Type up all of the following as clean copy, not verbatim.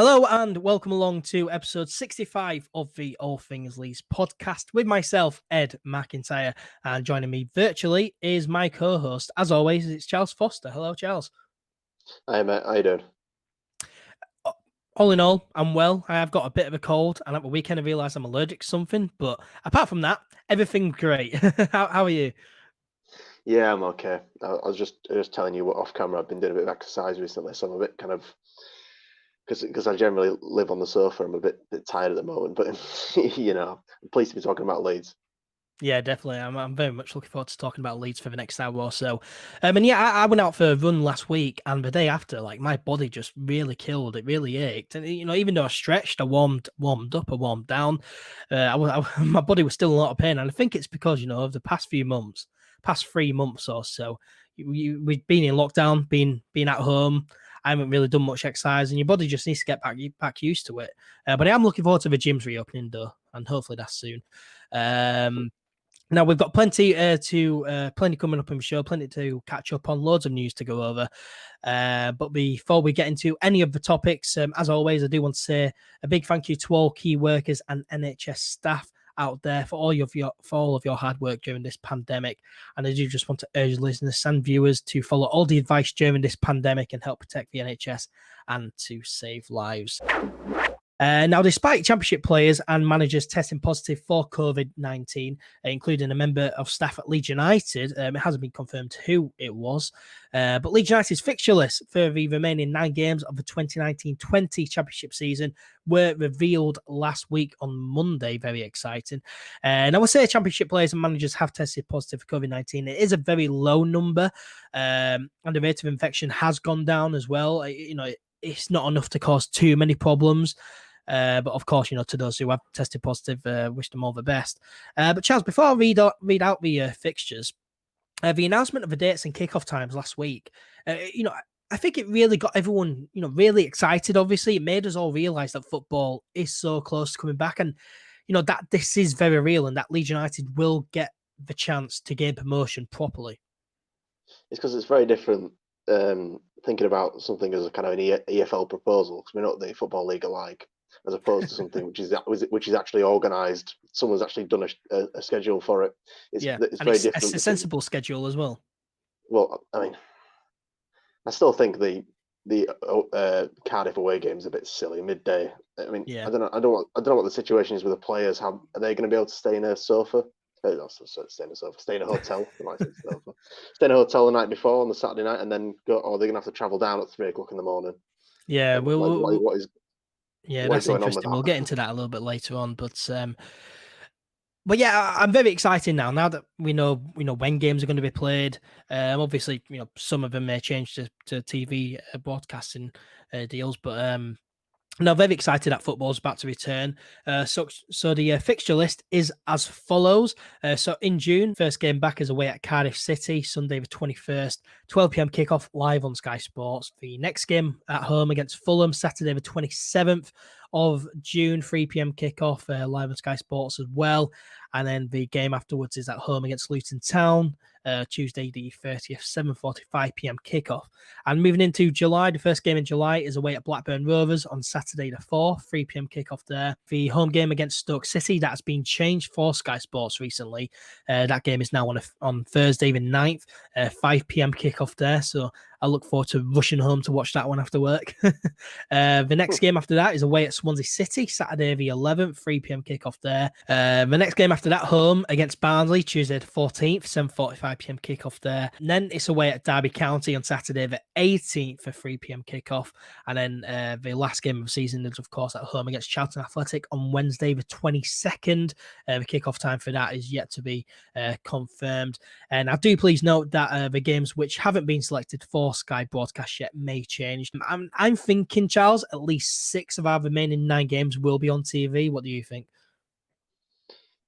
Hello and welcome along to episode 65 of the All Things Leeds podcast with myself, Ed McIntyre, and joining me virtually is my co-host. As always, it's Charles Foster. Hello, Charles. Hi, mate. How you doing? All in all, I'm well. I have got a bit of a cold, and at the weekend I realised I'm allergic to something. But apart from that, everything's great. How are you? Yeah, I'm okay. I was just telling you what off camera. I've been doing a bit of exercise recently, so I'm a bit kind of because I generally live on the sofa. I'm a bit tired at the moment, but I'm pleased to be talking about Leeds. Yeah, definitely. I'm very much looking forward to talking about Leeds for the next hour or so. And yeah, I went out for a run last week, and the day after, like my body just really killed. It really ached, and even though I stretched, I warmed up, I warmed down. My body was still in a lot of pain, and I think it's because of the past 3 months or so, we've been in lockdown, been at home. I haven't really done much exercise, and your body just needs to get back used to it. But I am looking forward to the gyms reopening, though, and hopefully that's soon. Now we've got plenty coming up in the show, plenty to catch up on, loads of news to go over. But before we get into any of the topics, as always, I do want to say a big thank you to all key workers and NHS staff out there for all of your hard work during this pandemic. And I do just want to urge listeners and viewers to follow all the advice during this pandemic and help protect the NHS and to save lives. Now, despite Championship players and managers testing positive for COVID-19, including a member of staff at Leeds United, it hasn't been confirmed who it was. But Leeds United's fixture list for the remaining 9 games of the 2019-20 Championship season were revealed last week on Monday. Very exciting. And I would say Championship players and managers have tested positive for COVID-19. It is a very low number, and the rate of infection has gone down as well. It's not enough to cause too many problems. But of course, to those who have tested positive, wish them all the best. But Charles, before I read out the fixtures, the announcement of the dates and kickoff times last week, I think it really got everyone, really excited. Obviously, it made us all realise that football is so close to coming back, and that this is very real, and that Leeds United will get the chance to gain promotion properly. It's because it's very different thinking about something as a kind of an EFL proposal, because we know what the Football League are like, as opposed to something which is actually organised. Someone's actually done a schedule for it. It's very different. It's a sensible schedule as well. Well, I mean, I still think the Cardiff away game is a bit silly, midday. I mean, yeah. I don't know what the situation is with the players. How are they going to be able to stay in a sofa? Stay in a hotel. Stay in a hotel the night before on the Saturday night, and then go. Or they're going to have to travel down at 3 o'clock in the morning. Yeah, that's interesting. That? We'll get into that a little bit later on, but yeah, I'm very excited now that we know when games are going to be played. Obviously, some of them may change to TV broadcasting deals, but now, very excited that football's about to return. So the fixture list is as follows. So in June, first game back is away at Cardiff City, Sunday the 21st, 12 p.m. kickoff live on Sky Sports. The next game at home against Fulham, Saturday the 27th of June, 3 p.m. kickoff live on Sky Sports as well. And then the game afterwards is at home against Luton Town, Tuesday the 30th, 7:45 p.m. kickoff. And moving into July, the first game in July is away at Blackburn Rovers on Saturday the 4th, 3 p.m. kickoff there. The home game against Stoke City, that's been changed for Sky Sports recently. That game is now on Thursday the 9th, 5 p.m. kickoff there. So I look forward to rushing home to watch that one after work. The next game after that is away at Swansea City, Saturday the 11th, 3 p.m. kickoff there. The next game after that, home against Barnsley, Tuesday the 14th, 7:45 p.m. kickoff there. And then it's away at Derby County on Saturday the 18th for 3 p.m. kickoff. And then the last game of the season is, of course, at home against Charlton Athletic on Wednesday the 22nd. The kickoff time for that is yet to be confirmed. And I do please note that the games which haven't been selected for Sky broadcast yet may change. I'm thinking, Charles, at least 6 of our remaining 9 games will be on TV. What do you think?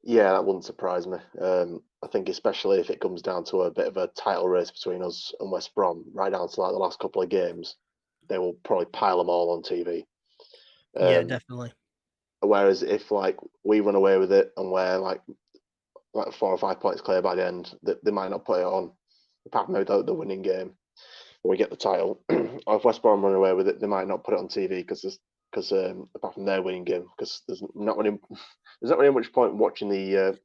Yeah, that wouldn't surprise me. I think especially if it comes down to a bit of a title race between us and West Brom, right down to like the last couple of games, they will probably pile them all on TV. Yeah, definitely. Whereas if like we run away with it and we're like 4 or 5 points clear by the end, they might not put it on, apart from the winning game when we get the title. Or if West Brom run away with it, they might not put it on TV because because apart from their winning game, because there's not really much point watching the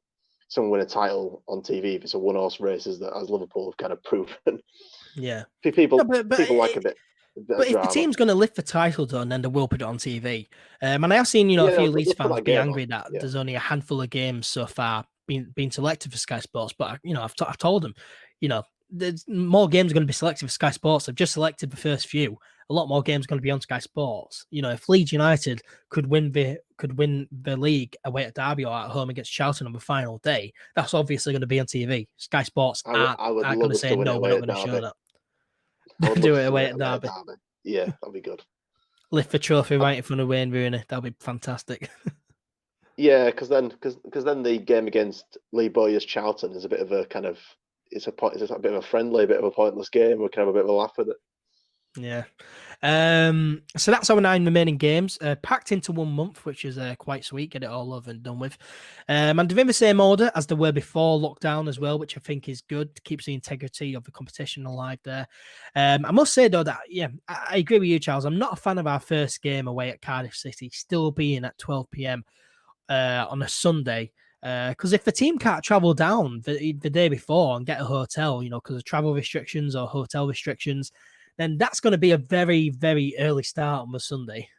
someone win a title on TV if it's a one-horse race, as Liverpool have kind of proven. Yeah. People No, people like a bit but of if the drama. team's going to lift the title, done, then they will put it on TV. And I have seen, a Yeah, few they'll Leeds put fans that be game angry on. that Yeah. there's only a handful of games so far being selected for Sky Sports. But I've told them, there's more games are going to be selected for Sky Sports. They've just selected the first few. A lot more games are going to be on Sky Sports. If Leeds United could win the league away at Derby or at home against Charlton on the final day, that's obviously going to be on TV. Sky Sports I would aren't love going to us say to win it no, we're away not at going to show Derby. that. I would Do love it us to away win at it away at Derby. Derby. Yeah, that'd be good. Lift the trophy right in front of Wayne Rooney. That'll be fantastic. Yeah, because then the game against Lee Bowyer's Charlton is a bit of a kind of it's a bit of a friendly, a bit of a pointless game. We can have a bit of a laugh with it. Yeah. So that's our 9 remaining games, packed into 1 month, which is quite sweet. Get it all over and done with. And they're in the same order as they were before lockdown as well, which I think is good. Keeps the integrity of the competition alive there. I must say though that I agree with you, Charles. I'm not a fan of our first game away at Cardiff City still being at 12 p.m. On a Sunday. Because if the team can't travel down the day before and get a hotel, because of travel restrictions or hotel restrictions, then that's going to be a very, very early start on the Sunday.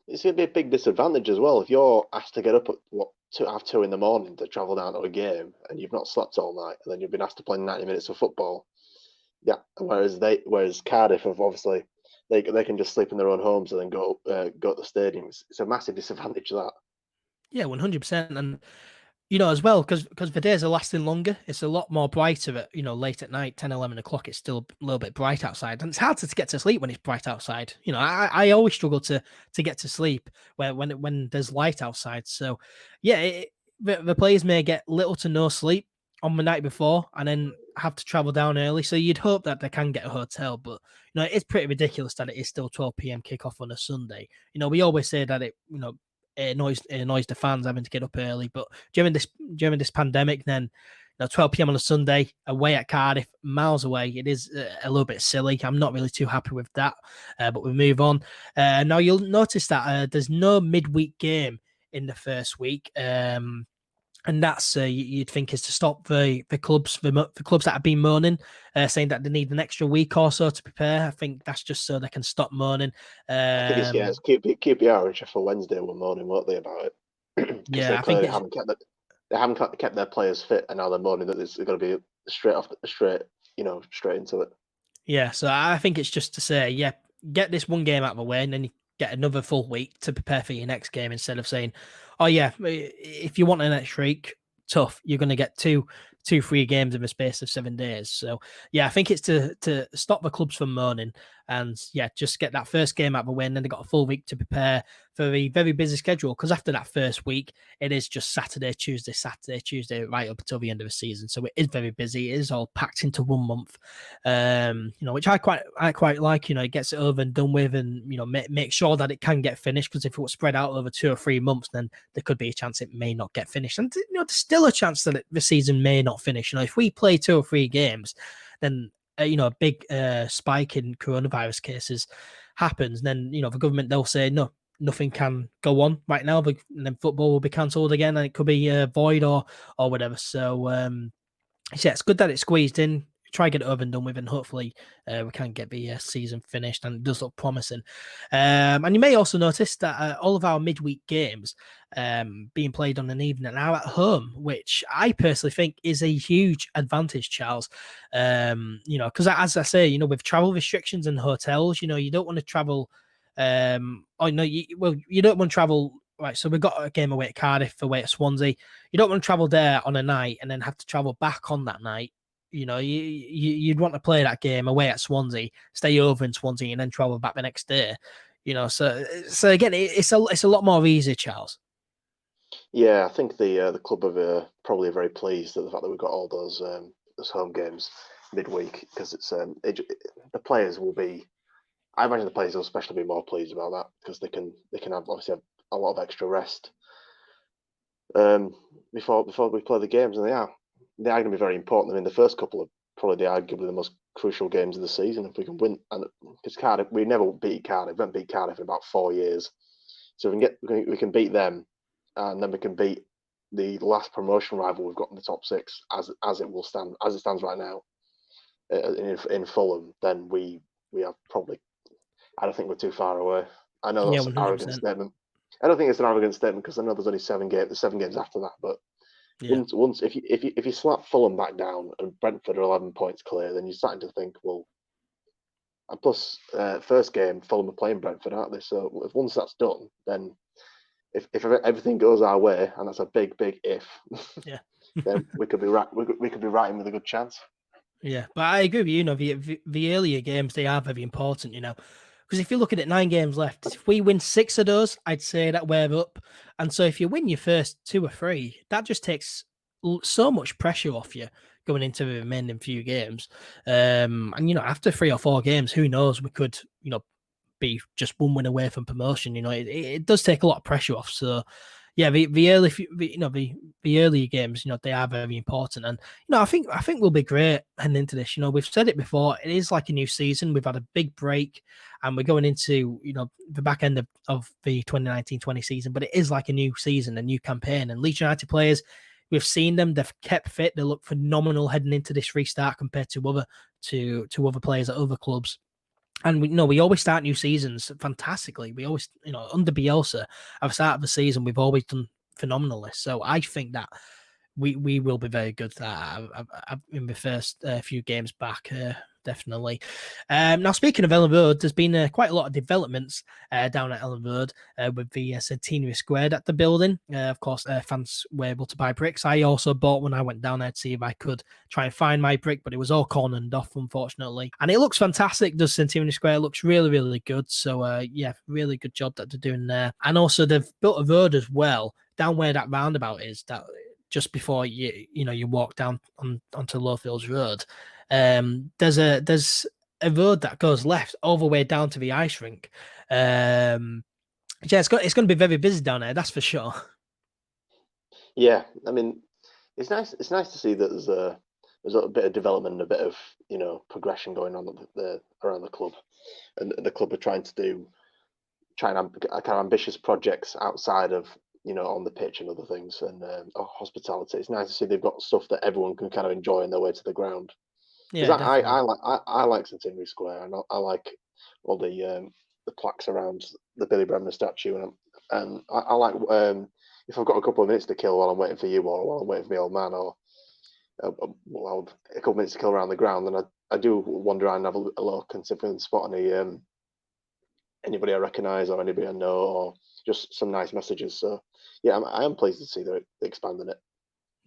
It's going to be a big disadvantage as well if you're asked to get up at 2 in the morning to travel down to a game and you've not slept all night, and then you've been asked to play 90 minutes of football. Yeah, whereas Cardiff have obviously they can just sleep in their own homes and then go to the stadiums. It's a massive disadvantage that. Yeah, 100%. And as well, because the days are lasting longer, it's a lot more brighter at, late at night, 10, 11 o'clock. It's still a little bit bright outside. And it's hard to get to sleep when it's bright outside. I always struggle to get to sleep when there's light outside. So, yeah, the players may get little to no sleep on the night before and then have to travel down early. So you'd hope that they can get a hotel. But, it's pretty ridiculous that it is still 12 p.m. kickoff on a Sunday. We always say that it annoys the fans having to get up early. But during this pandemic, then 12 p.m. on a Sunday away at Cardiff, miles away, it is a little bit silly. I'm not really too happy with that. But we move on. Now you'll notice that there's no midweek game in the first week. And that's you'd think is to stop the clubs that have been moaning, saying that they need an extra week or so to prepare. I think that's just so they can stop moaning. I think it's QPR and Sheffield Wednesday were moaning, weren't they, about it? Because I think they haven't kept their players fit, and now they're moaning that it's going to be straight into it. Yeah, so I think it's just to say, get this one game out of the way, and then you get another full week to prepare for your next game instead of saying, oh yeah, if you want an extra week, tough, you're going to get two free games in the space of 7 days. So I think it's to stop the clubs from moaning and just get that first game out of the way, and then they got a full week to prepare for a very busy schedule, because after that first week it is just Saturday, Tuesday right up until the end of the season. So it is very busy. It is all packed into 1 month, which I quite like. It gets it over and done with, and make sure that it can get finished, because if it was spread out over 2 or 3 months, then there could be a chance it may not get finished, and there's still a chance that the season may not finish. If we play 2 or 3 games, then a big spike in coronavirus cases happens, then the government, they'll say no, nothing can go on right now, and then football will be cancelled again, and it could be void or whatever. So it's good that it's squeezed in. Try get it over and done with, and hopefully we can get the season finished, and it does look promising. And you may also notice that all of our midweek games being played on an evening are at home, which I personally think is a huge advantage, Charles. Because as I say, with travel restrictions and hotels, you don't want to travel. You don't want to travel. Right, so we've got a game away at Cardiff, away at Swansea. You don't want to travel there on a night and then have to travel back on that night. You'd want to play that game away at Swansea, stay over in Swansea, and then travel back the next day. So again, it's a lot more easy, Charles. Yeah, I think the club are probably very pleased at the fact that we've got all those home games midweek, because it's the players will be. I imagine the players will especially be more pleased about that, because they can obviously have a lot of extra rest before we play the games, and they are going to be very important. I mean, the first couple are probably arguably the most crucial games of the season if we can win. And because Cardiff, we never beat Cardiff. We haven't beat Cardiff in about 4 years. So we can beat them, and then we can beat the last promotion rival we've got in the top 6 as it stands right now in Fulham. Then we have probably. I don't think we're too far away. I know that's an arrogant statement. I don't think it's an arrogant statement because I know there's only 7 games after that. But once if you slap Fulham back down and Brentford are 11 points clear, then you're starting to think, well. And plus, first game Fulham are playing Brentford, aren't they? So if once that's done, then if everything goes our way, and that's a big if, then we could be right. We could be writing with a good chance. Yeah, but I agree with you. You know, the earlier games, they are very important. You know, because if you're looking at 9 games left, if we win 6 of those, I'd say that we're up. And so if you win your first 2 or 3, that just takes so much pressure off you going into the remaining few games. And you know, after 3 or 4 games, who knows? We could, you know, be just 1 win away from promotion. You know, it does take a lot of pressure off. So yeah, the early games, you know, they are very important, and you know, I think we'll be great heading into this. You know, we've said it before, it is like a new season. We've had a big break, and we're going into, you know, the back end of the 2019-20 season, but it is like a new season, a new campaign. And Leeds United players, we've seen them; they've kept fit. They look phenomenal heading into this restart compared to other players at other clubs. And we always start new seasons fantastically. We always, you know, under Bielsa, at the start of the season, we've always done phenomenally. So I think that we will be very good in the first few games back, definitely. Now, speaking of Elland Road, there's been quite a lot of developments down at Elland Road with the Centenary Square at the building. Of course, fans were able to buy bricks. I also bought one. I went down there to see if I could try and find my brick, but it was all cornered off, unfortunately. And it looks fantastic. The Centenary Square looks really, really good. So, yeah, really good job that they're doing there. And also, they've built a road as well down where that roundabout is, that just before you walk down onto Lowfields Road. There's a road that goes left all the way down to the ice rink. Yeah, it's going to be very busy down there, that's for sure. Yeah, I mean, it's nice. It's nice to see that there's a bit of development and a bit of, you know, progression going on around the club, and the club are trying kind of ambitious projects outside of, you know, on the pitch and other things, and hospitality. It's nice to see they've got stuff that everyone can kind of enjoy on their way to the ground. Yeah, I like Centenary Square, and I like all the plaques around the Billy Bremner statue, and I like if I've got a couple of minutes to kill while I'm waiting for you, or while I'm waiting for my old man, or a couple of minutes to kill around the ground, then I do wander around and have a look and see if I can spot anybody I recognise or anybody I know, or just some nice messages. So yeah, I am pleased to see they're expanding it.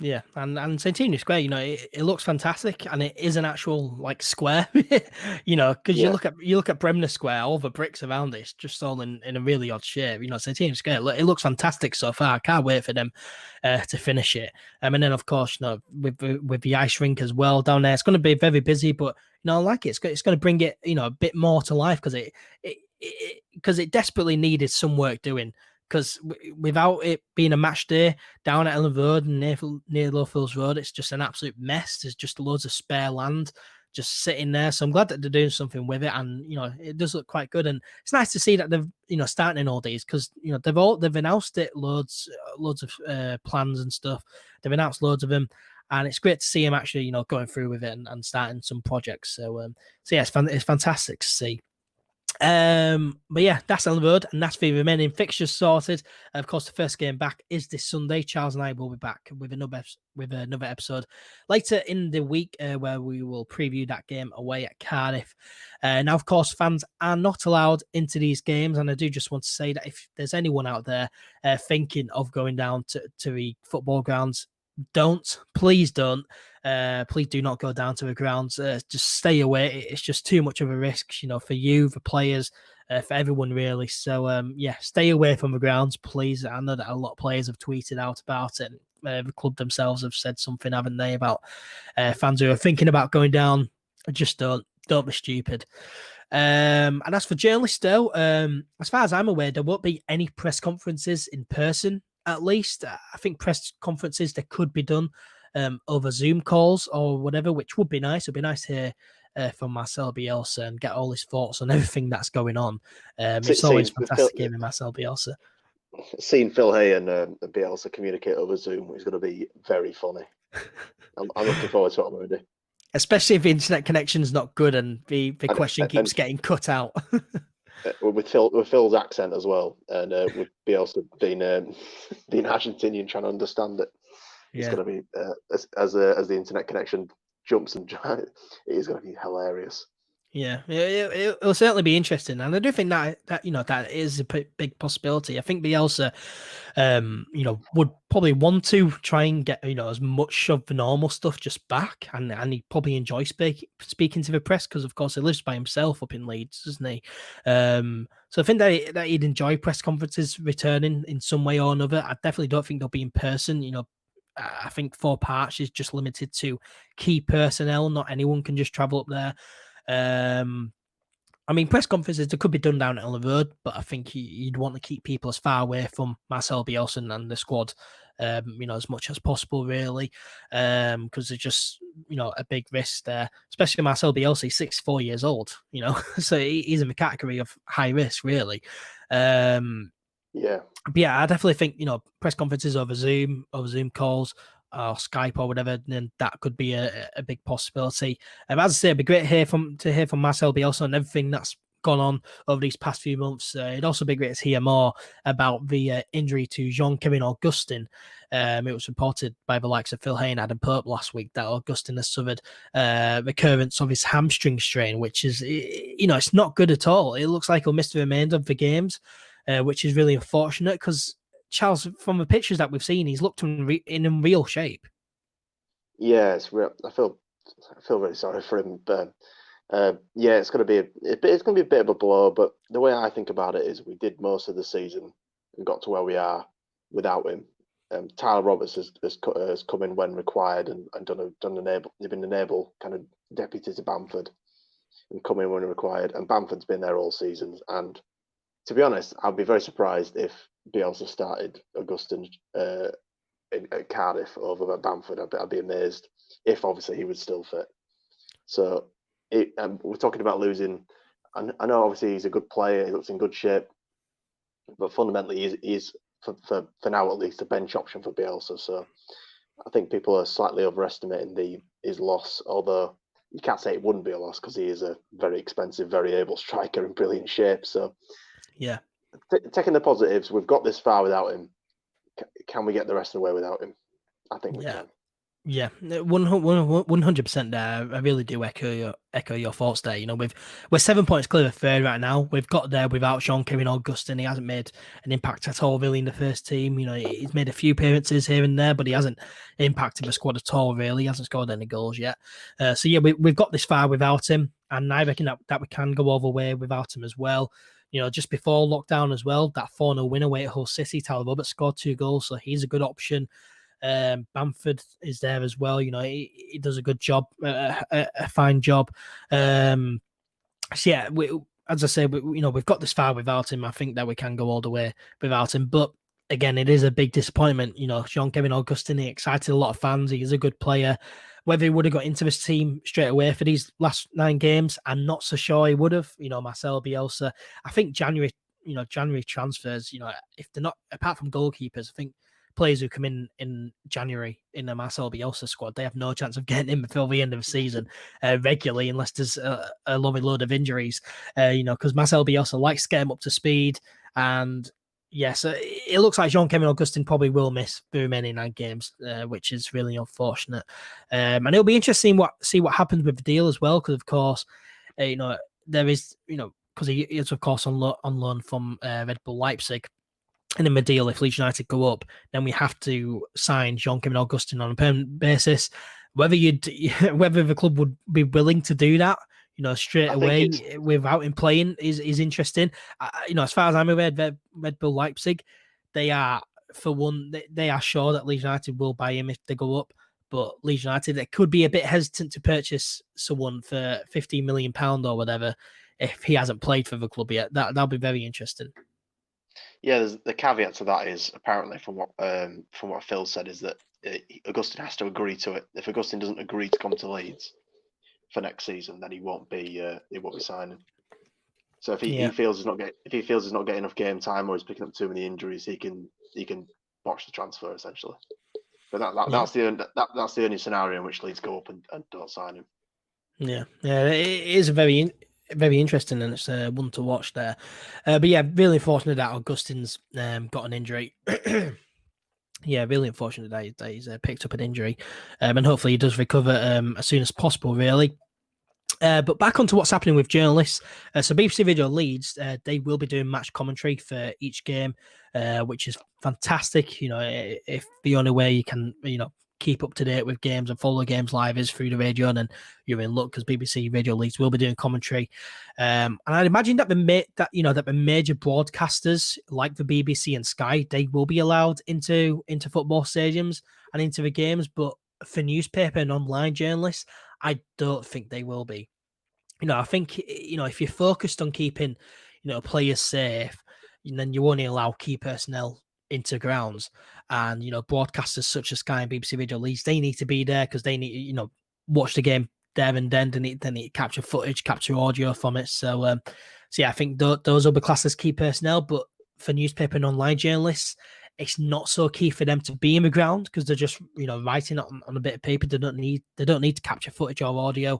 Yeah, and Centenary Square, you know, it looks fantastic, and it is an actual like square, you know, because you look at Bremner Square, all the bricks around it's just all in a really odd shape. You know, Centenary Square, it looks fantastic so far. I can't wait for them to finish it. And then of course, you know, with the ice rink as well down there, it's going to be very busy, but you know, I like it. It's going to bring it, you know, a bit more to life because it desperately needed some work doing. Because without it being a match day down at Elland Road and near Lowfields Road, it's just an absolute mess. There's just loads of spare land just sitting there. So I'm glad that they're doing something with it, and you know, it does look quite good. And it's nice to see that they've, you know, starting all these, because you know they've announced it loads of plans and stuff. They've announced loads of them, and it's great to see them actually, you know, going through with it and starting some projects. So yeah, it's fantastic to see. But yeah, that's Elland Road, and that's the remaining fixtures sorted. Of course, the first game back is this Sunday. Charles and I will be back with another episode later in the week, where we will preview that game away at Cardiff. Now, of course, fans are not allowed into these games, and I do just want to say that if there's anyone out there thinking of going down to the football grounds, please don't. Please do not go down to the grounds. Just stay away. It's just too much of a risk, you know, for you, for players, for everyone really. So yeah, stay away from the grounds, please. I know that a lot of players have tweeted out about it. The club themselves have said something, haven't they, about fans who are thinking about going down. Just don't be stupid. And as for journalists, though, as far as I'm aware, there won't be any press conferences in person. At least I think press conferences that could be done over Zoom calls or whatever, which would be nice. It'd be nice to hear from Marcelo Bielsa and get all his thoughts on everything that's going on. It's always fantastic hearing Marcelo Bielsa. seeing Phil Hay and Bielsa communicate over Zoom is going to be very funny. I'm looking forward to it already. Especially if the internet connection's not good and the question keeps getting cut out. With Phil's accent as well, and with Bielsa being Argentinian, trying to understand it. It's going to be as the internet connection jumps and it is going to be hilarious. Yeah, it'll certainly be interesting, and I do think that is a big possibility. I think Bielsa, would probably want to try and get as much of the normal stuff just back, and he'd probably enjoy speaking to the press because, of course, he lives by himself up in Leeds, doesn't he? So I think that he'd enjoy press conferences returning in some way or another. I definitely don't think they'll be in person. I think 4 parts is just limited to key personnel. Not anyone can just travel up there. I mean, press conferences, they could be done down at Elland Road, but I think you'd want to keep people as far away from Marcelo Bielsa and the squad, as much as possible, really, because there's just, a big risk there, especially Marcelo Bielsa. He's 64 years old, so he's in the category of high risk, really. Yeah. But yeah, I definitely think, press conferences over Zoom calls, or Skype or whatever, then that could be a big possibility. As I say, it'd be great to hear from Marcel Bielsa and everything that's gone on over these past few months. It'd also be great to hear more about the injury to Jean-Kevin Augustin. It was reported by the likes of Phil Hay and Adam Pope last week that Augustin has suffered recurrence of his hamstring strain, which is, it's not good at all. It looks like he'll miss the remainder of the games, which is really unfortunate because Charles, from the pictures that we've seen, he's looked in real shape. Yeah, it's real. I feel very sorry for him, but yeah, it's going to be a bit of a blow. But the way I think about it is, we did most of the season and got to where we are without him. Tyler Roberts has come in when required and been an able kind of deputy to Bamford and come in when required. And Bamford's been there all seasons. And to be honest, I'd be very surprised if Bielsa started Augustin at Cardiff over at Bamford. I'd be amazed if obviously he was still fit. So we're talking about losing. I know obviously he's a good player. He looks in good shape, but fundamentally he's for now at least a bench option for Bielsa. So I think people are slightly overestimating his loss. Although you can't say it wouldn't be a loss because he is a very expensive, very able striker in brilliant shape. So yeah. Taking the positives, we've got this far without him. Can we get the rest of the way without him? I think we can. Yeah, 100% there. I really do echo your thoughts there. We're 7 points clear of third right now. We've got there without Jean-Kevin Augustin. He hasn't made an impact at all, really, in the first team. He's made a few appearances here and there, but he hasn't impacted the squad at all, really. He hasn't scored any goals yet. So yeah, we've got this far without him, and I reckon that we can go all the way without him as well. Just before lockdown as well, that 4-0 win away at Hull City, Tyler Roberts scored 2 goals, so he's a good option. Bamford is there as well. He does a good job, a fine job. So yeah, as I say, we've got this far without him. I think that we can go all the way without him. But again, it is a big disappointment. Jean-Kevin Augustin, he excited a lot of fans. He is a good player. Whether he would have got into this team straight away for these last 9 games, I'm not so sure he would have. Marcelo Bielsa, I think January transfers, if they're not, apart from goalkeepers, I think players who come in January in the Marcelo Bielsa squad, they have no chance of getting in before the end of the season regularly, unless there's a lovely load of injuries. Because Marcelo Bielsa likes to get him up to speed, and yes, it looks like Jean-Kevin Augustin probably will miss the remaining 9 games, which is really unfortunate. And it'll be interesting see what happens with the deal as well, because of course, there is because he is of course on loan from Red Bull Leipzig. And in the deal, if Leeds United go up, then we have to sign Jean-Kevin Augustin on a permanent basis. Whether the club would be willing to do that, straight away without him playing is interesting. As far as I'm aware, Red Bull Leipzig, they are they are sure that Leeds United will buy him if they go up. But Leeds United, they could be a bit hesitant to purchase someone for £15 million or whatever if he hasn't played for the club yet. That'll be very interesting. Yeah, the caveat to that is apparently from what Phil said is that Augustin has to agree to it. If Augustin doesn't agree to come to Leeds for next season, then he won't be signing. So if he feels he's not getting enough game time or he's picking up too many injuries, he can botch the transfer essentially. But that's the only scenario in which Leeds go up and don't sign him. Yeah, it is very interesting, and it's one to watch there. But yeah, really unfortunate that Augustine's got an injury. Yeah, really unfortunate that he's picked up an injury, and hopefully he does recover as soon as possible. Really. But back onto what's happening with journalists. So BBC Radio Leeds, they will be doing match commentary for each game, which is fantastic. You know, if the only way you can, keep up to date with games and follow games live is through the radio, and then you're in luck because BBC Radio Leeds will be doing commentary. And I'd imagine that the major broadcasters like the BBC and Sky, they will be allowed into football stadiums and into the games, but for newspaper and online journalists, I don't think they will be. I think, if you're focused on keeping, players safe, then you only allow key personnel into grounds. And, broadcasters such as Sky and BBC Radio Leeds, they need to be there because they need, watch the game there and then. They need to capture footage, capture audio from it. So yeah, I think those will be classed as key personnel. But for newspaper and online journalists, it's not so key for them to be in the ground because they're just, writing it on a bit of paper. They don't need to capture footage or audio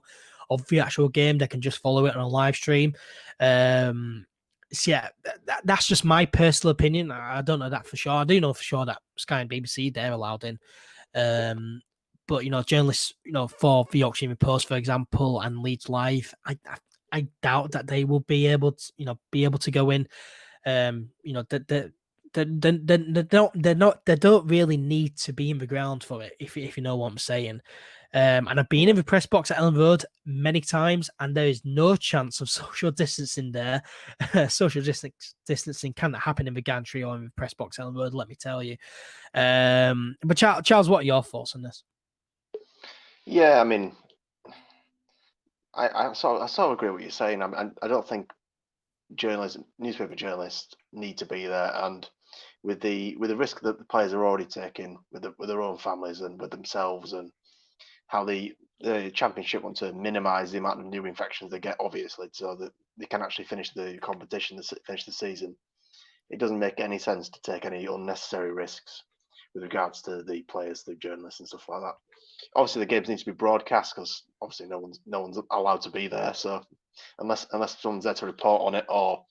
of the actual game. They can just follow it on a live stream. So yeah, that's just my personal opinion. I don't know that for sure. I do know for sure that Sky and BBC, they're allowed in. But journalists, for the Yorkshire Evening Post, for example, and Leeds Live, I doubt that they will be able to go in. They don't really need to be in the ground for it, if you know what I'm saying. And I've been in the press box at Elland Road many times, and there is no chance of social distancing there. Social distancing cannot happen in the gantry or in the press box at Elland Road, let me tell you. But Charles, what are your thoughts on this? Yeah, I mean, I sort of agree with what you're saying. I don't think newspaper journalists need to be there, and with the risk that the players are already taking with their own families and with themselves, and how the championship want to minimise the amount of new infections they get, obviously, so that they can actually finish the competition, finish the season. It doesn't make any sense to take any unnecessary risks with regards to the players, the journalists, and stuff like that. Obviously, the games need to be broadcast because obviously no one's allowed to be there. So unless someone's there to report on it or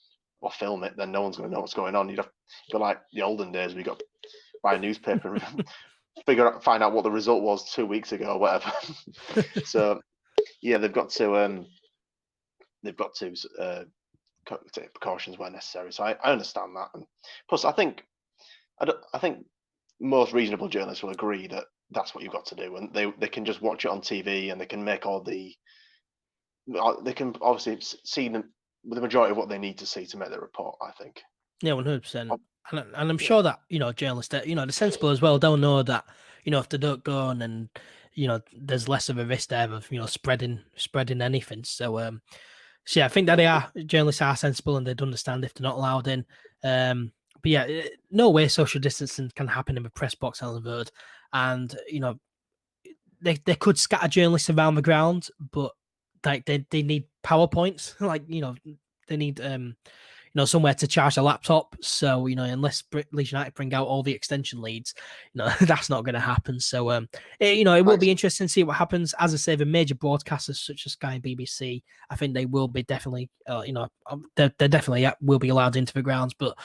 film it, then no one's going to know what's going on. You'd have to go like the olden days. We got buy a newspaper and find out what the result was 2 weeks ago or whatever. So yeah, they've got to take precautions where necessary. So I understand that, and plus I think most reasonable journalists will agree that that's what you've got to do, and they can just watch it on TV and they can make they can obviously see the majority of what they need to see to make their report, I think. Yeah, 100%. And I'm sure that, journalists, that, they're sensible as well. They'll know that, if they don't go on, and, there's less of a risk there of, spreading anything. So, yeah, I think that journalists are sensible and they'd understand if they're not allowed in. But yeah, no way social distancing can happen in the press box on the road. And, they could scatter journalists around the ground, but like they need PowerPoints, like, they need, somewhere to charge a laptop. So, unless Leeds United bring out all the extension leads, that's not going to happen. So, it will be interesting to see what happens. As I say, the major broadcasters such as Sky and BBC, I think they will be definitely, they definitely will be allowed into the grounds. But,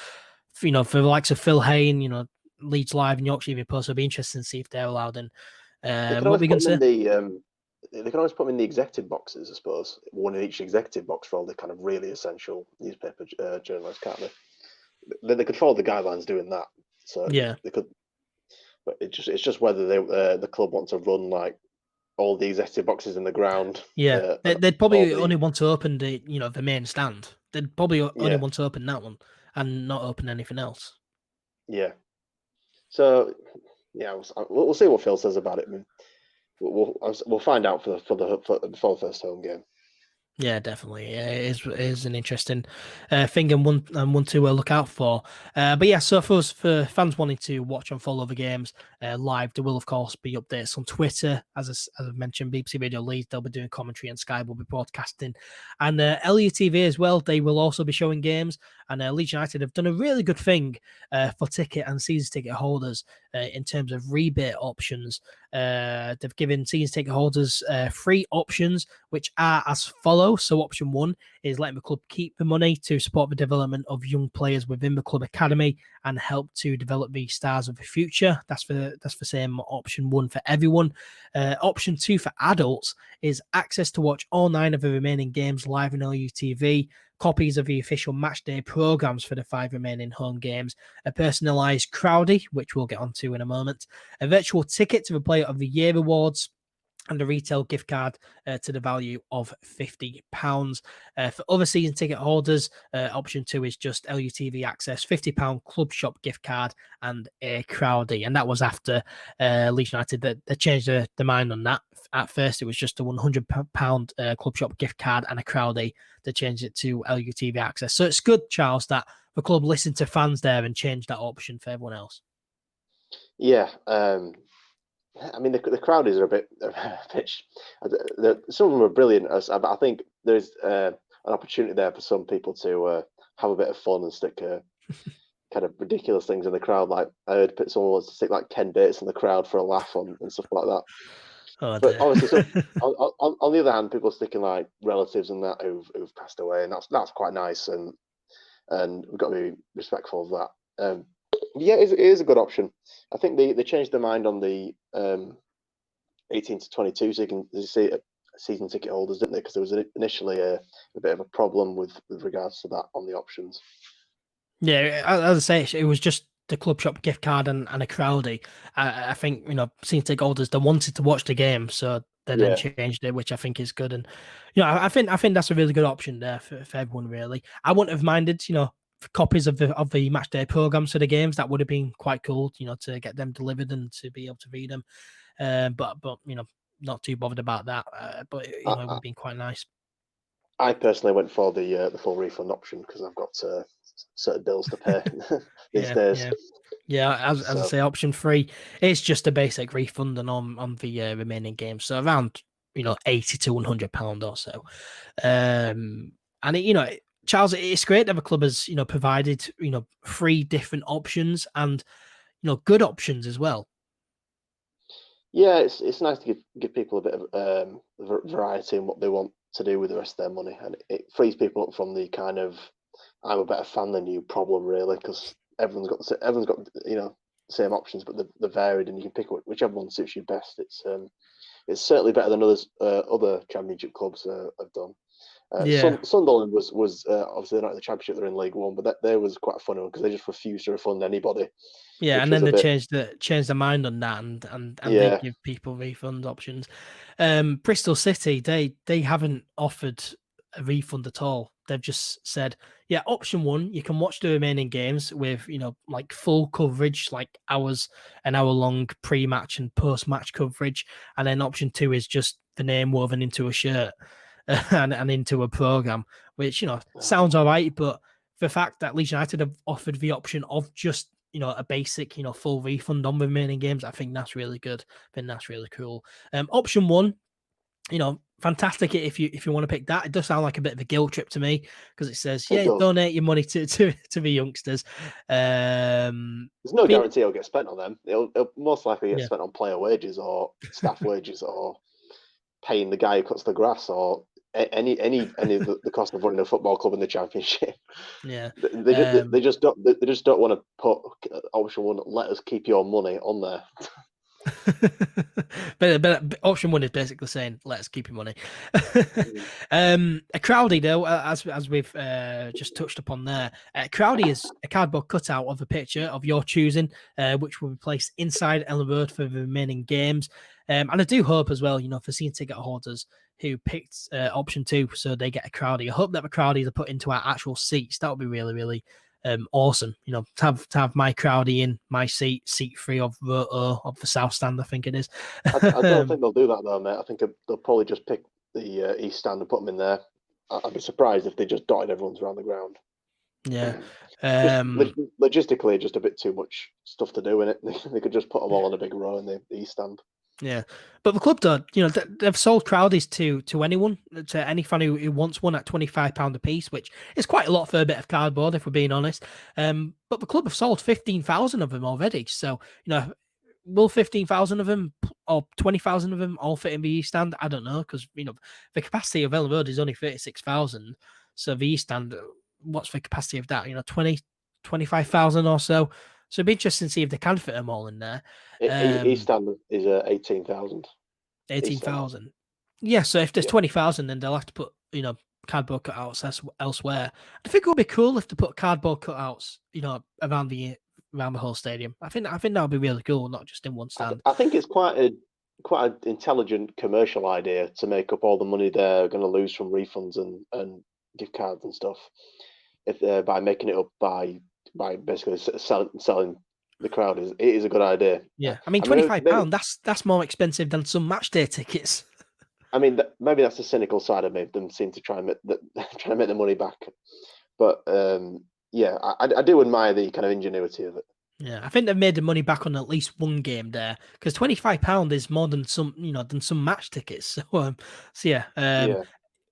for the likes of Phil Hayne, Leeds Live and Yorkshire Evening Post, it'll be interesting to see if they're allowed in. What are we going to say? They can always put them in the executive boxes, I suppose. One in each executive box for all the kind of really essential newspaper journalists, can't they? They could follow the guidelines doing that. So yeah, they could. But it's just whether the club want to run like all the executive boxes in the ground. Yeah, they'd probably only want to open the main stand. They'd probably only want to open that one and not open anything else. Yeah. So yeah, we'll see what Phil says about it. We'll find out before the first home game. Yeah, definitely. Yeah, it is an interesting thing and one to look out for. But yeah, so for us, for fans wanting to watch and follow the games live, there will of course be updates on Twitter, as I've mentioned. BBC Radio Leeds, they'll be doing commentary, and Sky will be broadcasting, and LUTV as well. They will also be showing games, and Leeds United have done a really good thing for ticket and season ticket holders in terms of rebate options. They've given season ticket holders free options, which are as follows. So option one is letting the club keep the money to support the development of young players within the club academy and help to develop the stars of the future. That's the same option one for everyone. Option two for adults is access to watch all 9 of the remaining games live on LUTV, copies of the official matchday programs for the 5 remaining home games, a personalised crowdie, which we'll get onto in a moment, a virtual ticket to the Player of the Year awards, and a retail gift card to the value of £50. For other season ticket holders, option 2 is just LUTV access, £50 club shop gift card, and a crowdie. And that was after Leeds United they changed their mind on that. At first, it was just a £100 club shop gift card and a crowdie. They changed it to LUTV access. So it's good, Charles, that the club listened to fans there and changed that option for everyone else. Yeah. I mean, the crowdies are a bit. Some of them are brilliant, but I think there's an opportunity there for some people to have a bit of fun and stick kind of ridiculous things in the crowd. Like I heard someone wants to stick like Ken Bates in the crowd for a laugh and stuff like that. Oh, but obviously, on the other hand, people are sticking like relatives and that who've passed away, and that's quite nice, and we've got to be respectful of that. Yeah, it is a good option. I think they changed their mind on the 18 to 22 season ticket holders, didn't they? Because there was initially a bit of a problem with regards to that on the options. Yeah, as I say, it was just the club shop gift card and a crowdie. I think, season ticket holders, they wanted to watch the game, so they then changed it, which I think is good. And I think that's a really good option there for everyone. Really, I wouldn't have minded, copies of the match day programs for the games. That would have been quite cool, to get them delivered and to be able to read them. But not too bothered about that. But it would have been quite nice. I personally went for the full refund option because I've got certain bills to pay these days. Yeah, as I say, option 3 is just a basic refund on the remaining games, so around £80 to £100 or so. And Charles, it's great that the club has provided 3 different options and good options as well. Yeah, it's nice to give people a bit of variety in what they want to do with the rest of their money, and it frees people up from the kind of I'm a better fan than you problem, really, because everyone's got the same options, but they're varied, and you can pick whichever one suits you best. It's certainly better than other Championship clubs have done. Sunderland was obviously they're not in the Championship; they're in League One, but there was quite a funny one because they just refused to refund anybody. Yeah, and then they changed their mind on that, and they give people refund options. Bristol City, they haven't offered a refund at all. They've just said, yeah, option 1, you can watch the remaining games with like full coverage, like an hour long pre-match and post-match coverage, and then option 2 is just the name woven into a shirt and into a program, which sounds all right, but the fact that Leeds United have offered the option of just a basic, full refund on remaining games, I think that's really good. I think that's really cool. Option 1, fantastic if you want to pick that. It does sound like a bit of a guilt trip to me because it says, donate your money to the youngsters. There's no guarantee it'll get spent on them. It'll most likely get spent on player wages or staff wages or paying the guy who cuts the grass or any of the cost of running a football club in the Championship. Yeah, they just don't want to put option 1. Let us keep your money on there. but option 1 is basically saying let's keep your money. A crowdie, though, as we've just touched upon there, a crowdie is a cardboard cutout of a picture of your choosing, which will be placed inside Elland Road for the remaining games. And I do hope as well, for season ticket holders who picked option 2, so they get a crowdie. I hope that the crowdies are put into our actual seats. That would be really, really awesome. To have my crowdie in my seat 3 of the South Stand, I think it is. I don't think they'll do that though, mate. I think they'll probably just pick the East Stand and put them in there. I'd be surprised if they just dotted everyone's around the ground. Yeah. Just logistically, just a bit too much stuff to do in it. They could just put them all in a big row in the East Stand. Yeah, but the club don't. They've sold crowdies to anyone, to any fan who wants one at £25 a piece, which is quite a lot for a bit of cardboard, if we're being honest. But the club have sold 15,000 of them already. So will 15,000 of them or 20,000 of them all fit in the East Stand? I don't know, because the capacity of Elland Road is only 36,000. So the East Stand, what's the capacity of that? 25,000 or so. So it'd be interesting to see if they can fit them all in there. East Stand is 18,000. 18,000. Yeah, so if there's 20,000, then they'll have to put, cardboard cutouts elsewhere. I think it would be cool if they put cardboard cutouts, around the whole stadium. I think that would be really cool, not just in one stand. I think it's quite an intelligent commercial idea to make up all the money they're going to lose from refunds and gift cards and stuff. If by making it up by basically selling the crowd it is a good idea. Yeah, I mean, £25. That's more expensive than some match day tickets. I mean, maybe that's the cynical side of me. Them seem to try and make the money back, but yeah, I do admire the kind of ingenuity of it. Yeah, I think they've made the money back on at least one game there, because £25 is more than some match tickets. So yeah.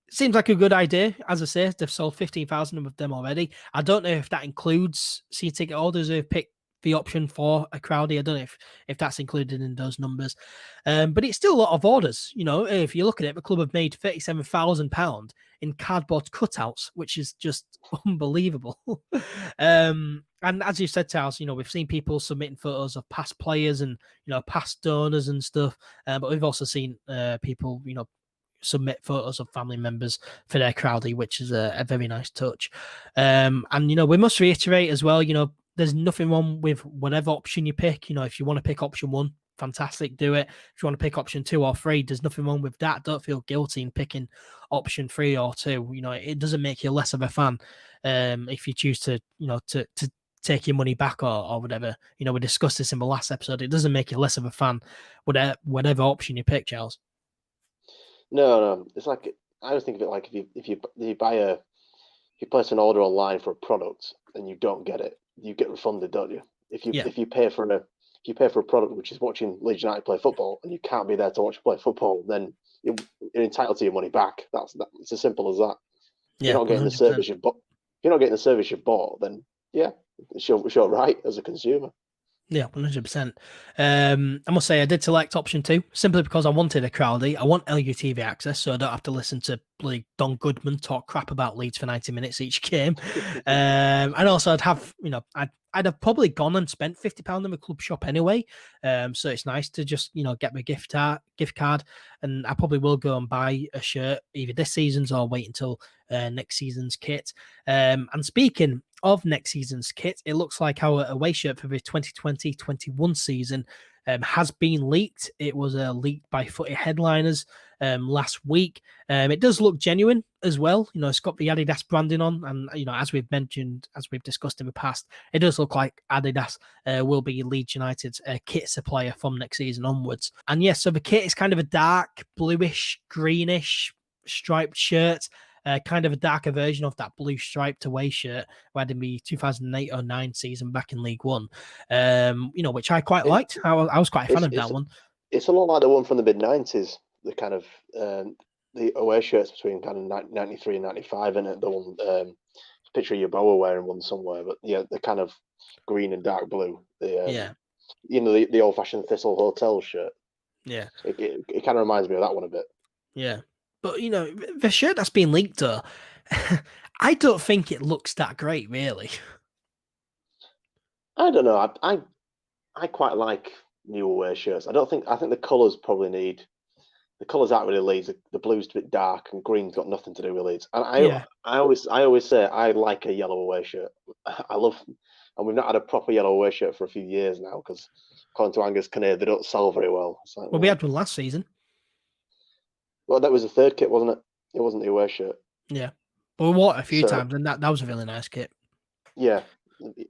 Seems like a good idea. As I say, they've sold 15,000 of them already. I don't know if that includes season ticket holders who've picked the option for a crowdie. I don't know if that's included in those numbers. But it's still a lot of orders. If you look at it, the club have made £37,000 in cardboard cutouts, which is just unbelievable. And as you said, Charles, we've seen people submitting photos of past players and, past donors and stuff. But we've also seen people, submit photos of family members for their crowdie, which is a very nice touch. And we must reiterate as well, there's nothing wrong with whatever option you pick. If you want to pick option 1, fantastic, do it. If you want to pick option 2 or 3, there's nothing wrong with that. Don't feel guilty in picking option 3 or 2. It doesn't make you less of a fan if you choose to to take your money back or whatever. We discussed this in the last episode. It doesn't make you less of a fan whatever option you pick, Charles. No, it's like, I always think of it like if you place an order online for a product and you don't get it, you get refunded, don't you? If you pay for a product which is watching Leeds United play football and you can't be there to watch play football, then you're entitled to your money back. It's as simple as that. Yeah, you're not getting 100%. The service you've bought. If you're not getting the service you've bought, then yeah, it's your right as a consumer. Yeah, 100%. I must say I did select option 2 simply because I wanted a crowdie. I want LUTV access, so I don't have to listen to bloody Don Goodman talk crap about Leeds for 90 minutes each game. And also I'd have, I'd have probably gone and spent £50 in the club shop anyway. So it's nice to just, get my gift card, and I probably will go and buy a shirt either this season's or wait until next season's kit. And speaking of next season's kit, it looks like our away shirt for the 2020-21 season has been leaked. It was leaked by Footy Headliners last week. It does look genuine as well. It's got the Adidas branding on, and as we've mentioned, as we've discussed in the past, it does look like Adidas will be Leeds United's kit supplier from next season onwards. And yes, so the kit is kind of a dark bluish, greenish striped shirt. Kind of a darker version of that blue striped away shirt we had in the 2008-09 season back in League One, which I quite liked. I was quite a fan of that one. It's a lot like the one from the mid-90s, the kind of the away shirts between kind of 93 and 95, and the one picture of Yeboah wearing one somewhere, but yeah, the kind of green and dark blue. The old-fashioned Thistle Hotel shirt. Yeah. It kind of reminds me of that one a bit. Yeah. But, the shirt that's been leaked, though, I don't think it looks that great, really. I don't know. I quite like new away shirts. I think the colours the colours aren't really Leeds. The blue's a bit dark and green's got nothing to do with Leeds. And I always say I like a yellow away shirt. And we've not had a proper yellow away shirt for a few years now because, according to Angus Kinnear, they don't sell very well. Well, we had one last season. Well, that was the third kit, wasn't it? It wasn't the away shirt. Yeah, but we wore it a few times, and that was a really nice kit. Yeah,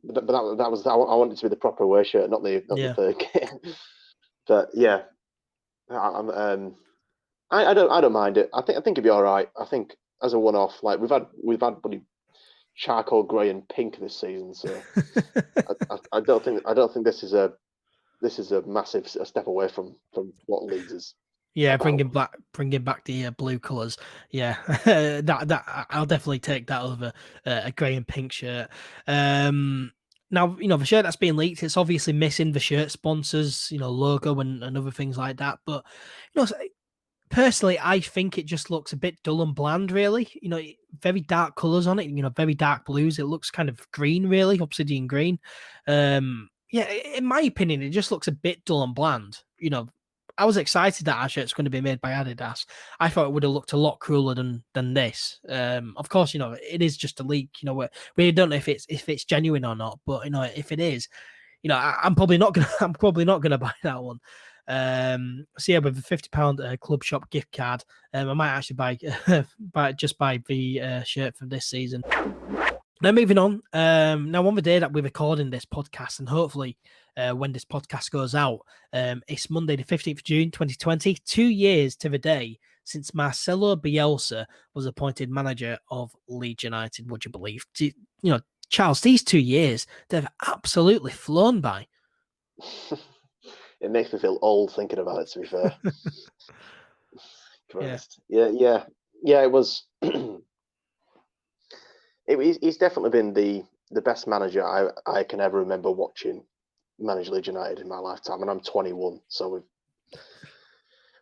but that was I wanted it to be the proper away shirt, not the third kit. But yeah, I don't mind it. I think it'd be all right. I think as a one-off. Like we've had bloody charcoal grey and pink this season, so I don't think this is a massive step away from what Leeds is. Yeah, about. bringing back the blue colours. Yeah, that I'll definitely take that over a grey and pink shirt. Now, the shirt that's being leaked, it's obviously missing the shirt sponsors, logo and other things like that. But personally, I think it just looks a bit dull and bland, really. Very dark colours on it, very dark blues. It looks kind of green, really, obsidian green. Yeah, in my opinion, it just looks a bit dull and bland. I was excited that our shirt's going to be made by Adidas. I thought it would have looked a lot cooler than this. Of course, it is just a leak. We don't know if it's genuine or not, but if it is, I'm probably not gonna buy that one. So yeah, with a £50 club shop gift card, I might actually buy the shirt for this season. Now moving on. Now on the day that we're recording this podcast, and hopefully when this podcast goes out, it's Monday the 15th of June 2020, 2 years to the day since Marcelo Bielsa was appointed manager of Leeds United. Would you believe? Charles, these 2 years, they've absolutely flown by. It makes me feel old thinking about it, to be fair. Yeah. It was. He's definitely been the best manager I can ever remember watching manage Leeds United in my lifetime, and I'm 21, so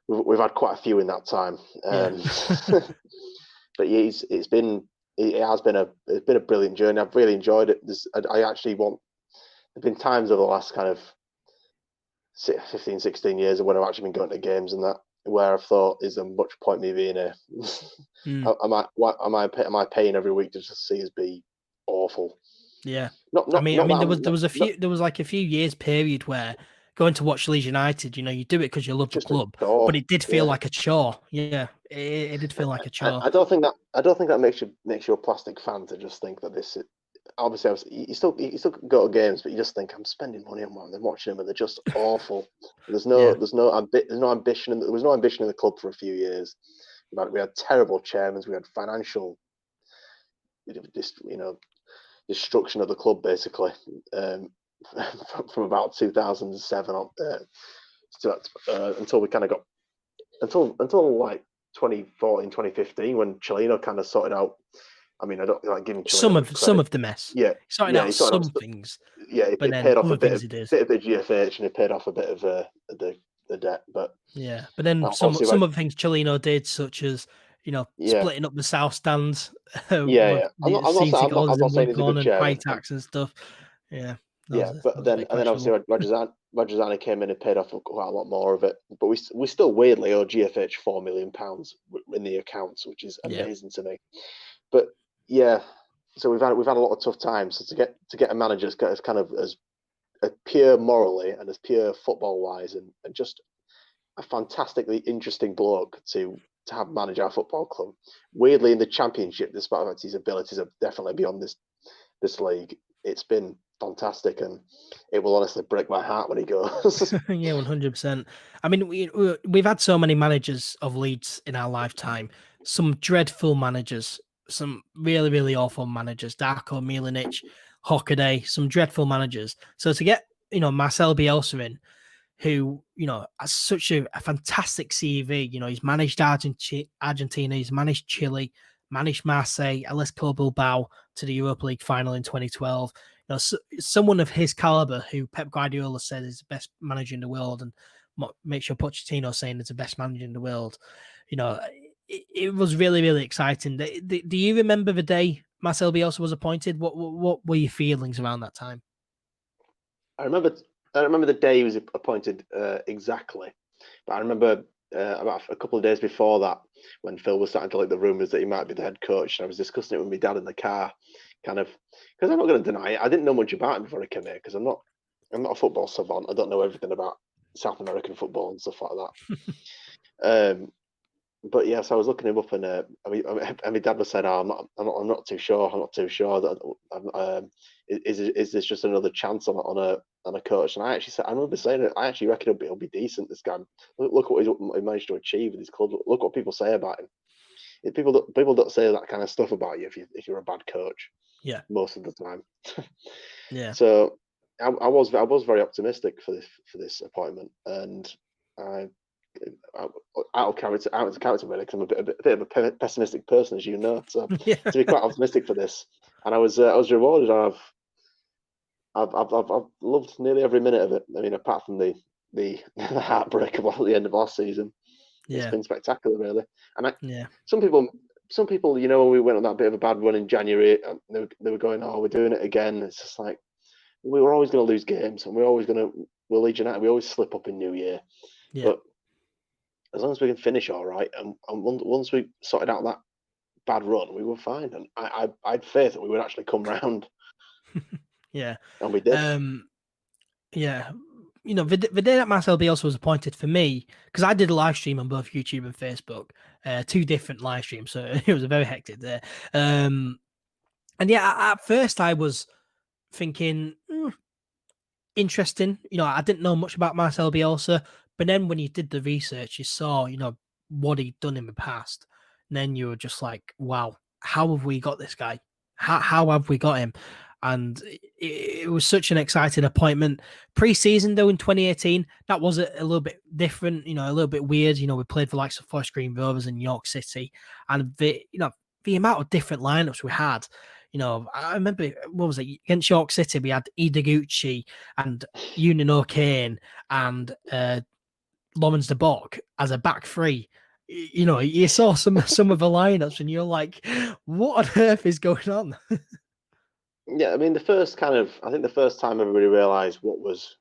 we've had quite a few in that time. But yeah, it has been a brilliant journey. I've really enjoyed it. There've been times over the last kind of 15, 16 years when I've actually been going to games and that, where I've thought, is there much point me being here? Am I paying every week to just see us be awful? Yeah. There was like a few years period where going to watch Leeds United, you do it because you love the club, but it did feel like a chore. Yeah, it did feel like a chore. I don't think that makes you a plastic fan to just think that this. Obviously, you still go to games, but you just think, I'm spending money on them. They're watching them, and they're just awful. There's no ambition. There was no ambition in the club for a few years. We had terrible chairmen. We had financial, destruction of the club basically from about 2007 on until we kind of got until like 2014, 2015 when Chileno kind of sorted out. I mean, I don't like giving Chileno some of the mess. Yeah, sorting out some things. Yeah, it paid off a bit of the GFH and it paid off a bit of the debt. But yeah, but then some of the things Chileno did, such as splitting up the south stands. I'm not saying he's a good chairman. High tax and stuff. Yeah. But then obviously Rajazani came in and paid off quite a lot more of it. But we still weirdly owe GFH £4 million in the accounts, which is amazing to me. But yeah, so we've had a lot of tough times. So to get a manager as kind of as pure morally and as pure football wise and just a fantastically interesting bloke to have manage our football club. Weirdly, in the Championship, despite that his abilities are definitely beyond this league, it's been fantastic, and it will honestly break my heart when he goes. Yeah, 100%. I mean, we've had so many managers of Leeds in our lifetime. Some dreadful managers, some really, really awful managers. Darko Milanic, Hockaday, some dreadful managers. So to get Marcelo Bielsa in, who, has such a fantastic CV. He's managed Argentina, he's managed Chile, managed Marseille, Athletic Bilbao to the Europa League final in 2012. Someone of his caliber, who Pep Guardiola said is the best manager in the world, and make sure Pochettino saying is the best manager in the world. It was really, really exciting. Do you remember the day Marcelo Bielsa was appointed? What were your feelings around that time? I remember the day he was appointed exactly, but I remember about a couple of days before that when Phil was starting to like the rumours that he might be the head coach, and I was discussing it with my dad in the car, kind of because I'm not going to deny it. I didn't know much about him before I came here because I'm not a football savant. I don't know everything about South American football and stuff like that. But yes, I was looking him up, and my dad was saying, "Oh, I'm not too sure. I'm not too sure that is this just another chance on a coach?" And I remember saying, I actually reckon he'll be decent. This guy, look what he managed to achieve with his club. Look what people say about him. People don't say that kind of stuff about you if you're a bad coach. Yeah. Most of the time. Yeah. So I was very optimistic for this appointment, and I out of character really, because I'm a bit of a pessimistic person, as you know. So Yeah. to be quite optimistic for this, and I was rewarded. I've loved nearly every minute of it. I mean, apart from the heartbreak of the end of last season, it's Yeah. been spectacular, really. And Yeah. some people, when we went on that bit of a bad run in January, they were going, "Oh, we're doing it again." It's just like, we were always going to lose games, and we're Leeds United. We always slip up in New Year, Yeah. but as long as we can finish all right, and once we sorted out that bad run, we were fine. And I had faith that we would actually come round, Yeah. and we did. Yeah. The day that Marcelo Bielsa was appointed, for me, because I did a live stream on both YouTube and Facebook, 2 different live streams, so it was a very hectic day. And yeah, at first I was thinking, interesting. I didn't know much about Marcelo Bielsa, but then when you did the research, you saw, what he'd done in the past. And then you were just like, wow, how have we got this guy? How have we got him? And it was such an exciting appointment. Pre-season, though, in 2018, that was a little bit different, a little bit weird. We played for likes of Forest Green Rovers and York City. And the amount of different lineups we had, I remember, what was it? Against York City, we had NkGhTg and Union O'Kane and Lawrence de Bock as a back three. You saw some of the lineups and you're like, what on earth is going on? Yeah, I mean, I think the first time everybody realised what was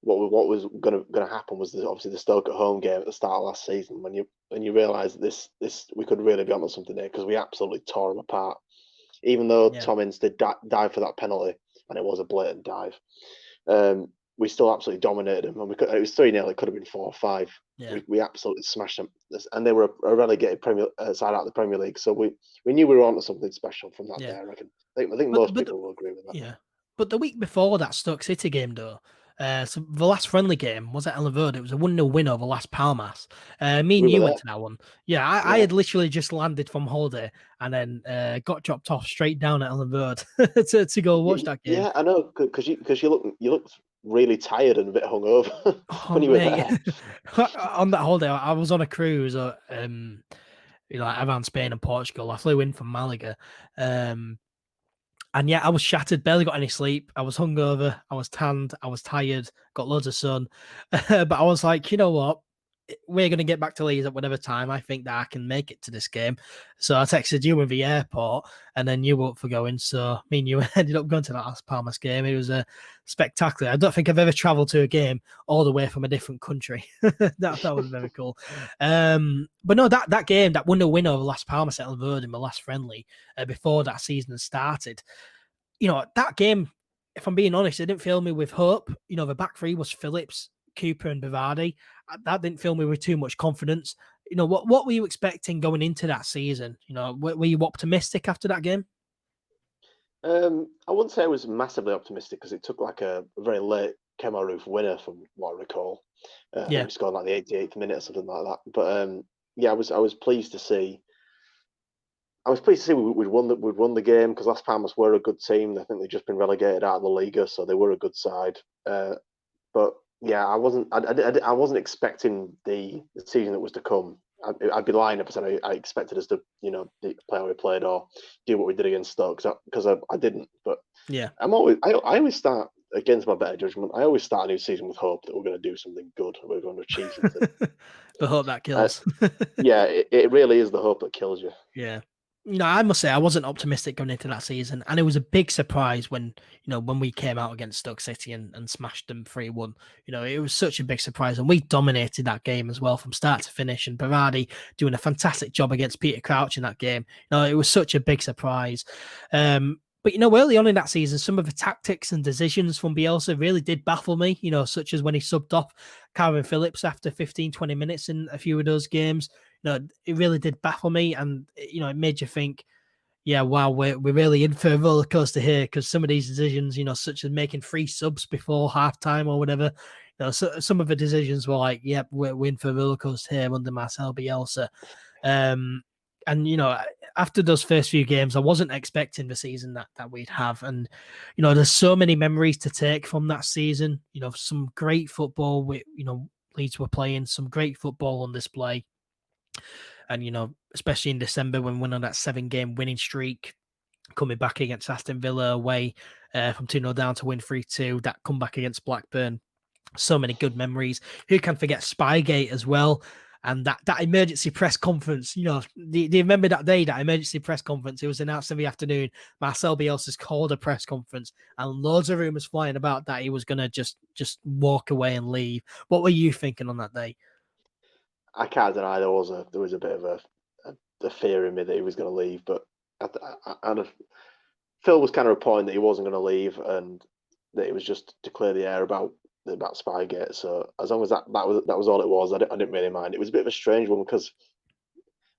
going to happen was obviously the Stoke at home game at the start of last season, when you realise that this we could really be onto something there, because we absolutely tore them apart. Even though Yeah. Tom Ince did dive for that penalty, and it was a blatant dive, we still absolutely dominated them. And it was 3-0. It could have been 4-5. Yeah. We absolutely smashed them, and they were a relegated side out of the Premier League. So we knew we were onto something special from that day. I reckon. I think most people will agree with that. Yeah. But the week before that Stoke City game, though, so the last friendly game was at Elland Road. It was a 1-0 win over Las Palmas. Me We and were you went there. to that one. Yeah, I had literally just landed from holiday and then got dropped off straight down at Elland Road to go watch that game. Yeah, I know, because you looked really tired and a bit hungover Oh, when you were mate. there. On that holiday, I was on a cruise around Spain and Portugal. I flew in from Malaga. And yeah, I was shattered, barely got any sleep. I was hungover, I was tanned, I was tired, got loads of sun. But I was like, you know what? We're going to get back to Leeds at whatever time I think that I can make it to this game. So I texted you in the airport, and then you were up for going. So me and you ended up going to that Las Palmas game. It was a spectacular. I don't think I've ever traveled to a game all the way from a different country. that was very cool. But no, that game, that 1-0 win over Las Palmas at Elland Road in the last friendly before that season started, that game, if I'm being honest, it didn't fill me with hope. The back three was Phillips, Cooper, and Bavardi. That didn't fill me with too much confidence. What were you expecting going into that season? Were you optimistic after that game? I wouldn't say I was massively optimistic, because it took like a very late Kemar Roof winner, from what I recall. I think we scored like the 88th minute or something like that. But yeah, I was pleased to see. We'd won the game, because Las Palmas were a good team. I think they'd just been relegated out of the Liga, so they were a good side. But yeah, I wasn't expecting the season that was to come. I'd be lying if I said I expected us to, play how we played or do what we did against Stoke, because I didn't. But Yeah, I always start, against my better judgment, I always start a new season with hope that we're going to do something good. We're going to achieve something. the hope that kills. Yeah, it really is the hope that kills you. Yeah. I must say I wasn't optimistic going into that season, and it was a big surprise when we came out against Stoke City and smashed them 3-1. It was such a big surprise, and we dominated that game as well from start to finish. And Berardi doing a fantastic job against Peter Crouch in that game. It was such a big surprise. But early on in that season, some of the tactics and decisions from Bielsa really did baffle me. Such as when he subbed off Calvin Phillips after 15-20 minutes in a few of those games. It really did baffle me, and it made you think, yeah, wow, we're really in for a roller coaster here, because some of these decisions, such as making 3 subs before halftime or whatever, so some of the decisions were like, yep, we're in for a roller coaster here under Marcelo Bielsa. And after those first few games, I wasn't expecting the season that we'd have. And there's so many memories to take from that season. Some great football with Leeds were playing, some great football on display. And especially in December when we went on that 7-game winning streak, coming back against Aston Villa away from 2-0 down to win 3-2, that comeback against Blackburn. So many good memories. Who can forget Spygate as well? And that emergency press conference, do you remember that day, that emergency press conference? It was announced in the afternoon. Marcelo Bielsa's called a press conference, and loads of rumors flying about that he was going to just walk away and leave. What were you thinking on that day? I can't deny there was a bit of a fear in me that he was going to leave, but Phil was kind of reporting that he wasn't going to leave and that it was just to clear the air about Spygate. So as long as that was all it was, I didn't really mind. It was a bit of a strange one because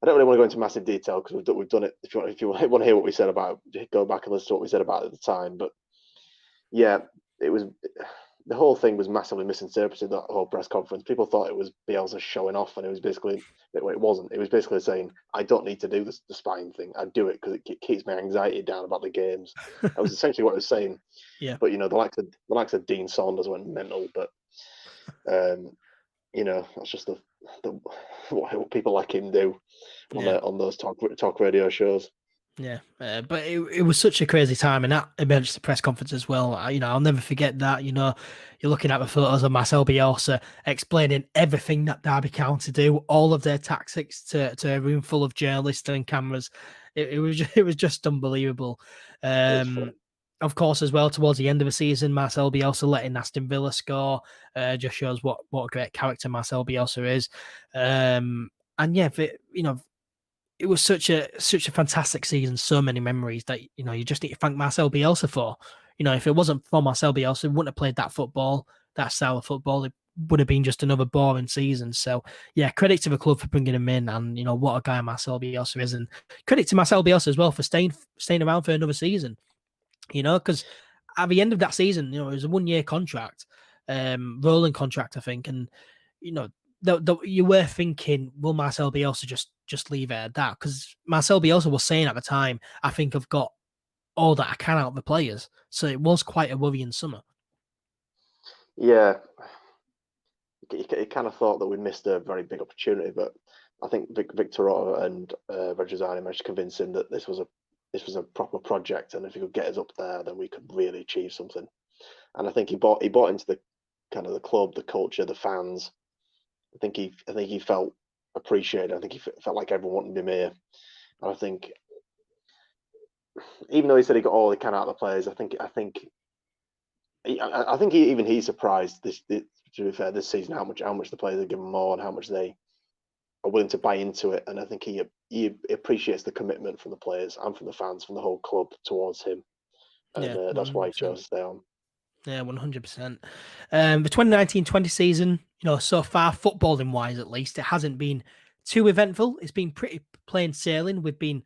I don't really want to go into massive detail because we've done it. If you want to hear what we said about it, go back and listen to what we said about it at the time. But yeah, it was. The whole thing was massively misinterpreted, that whole press conference. People thought it was Bielsa showing off, and it was basically, it wasn't. It was basically saying, I don't need to do the spying thing. I do it because it keeps my anxiety down about the games. That was essentially what it was saying. Yeah. But, the likes of Dean Saunders went mental. But, that's just what people like him do on those talk radio shows. Yeah, but it was such a crazy time, and that emergency press conference as well. I'll never forget that. You're looking at the photos of Marcel Bielsa explaining everything that Derby County do, all of their tactics to a room full of journalists and cameras. It was just unbelievable. Of course, as well, towards the end of the season, Marcel Bielsa letting Aston Villa score just shows what a great character Marcel Bielsa is. And yeah, it was such a fantastic season, so many memories that you just need to thank Marcel Bielsa for. If it wasn't for Marcel Bielsa, we wouldn't have played that football, that style of football. It would have been just another boring season. So yeah, credit to the club for bringing him in, and what a guy Marcel Bielsa is, and credit to Marcel Bielsa as well for staying around for another season. Because at the end of that season, it was a 1-year contract, rolling contract, I think, and you were thinking, will Marcel Bielsa just leave it at that? Because Marcel Bielsa was saying at the time, I think I've got all that I can out of the players. So it was quite a worrying summer. Yeah, you kind of thought that we missed a very big opportunity, but I think Victor Otto and Regizzani managed to convince him that this was a proper project, and if he could get us up there, then we could really achieve something. And I think he bought into the kind of the club, the culture, the fans. I think he felt appreciated. I think he felt like everyone wanted him here. And I think, even though he said he got all he can out of the players, I think he's surprised to be fair, this season how much the players are given more and how much they are willing to buy into it. And I think he appreciates the commitment from the players and from the fans, from the whole club towards him. And that's why he chose to stay on. Yeah, 100%. The 2019-20 season, so far, footballing wise at least, it hasn't been too eventful. It's been pretty plain sailing. We've been,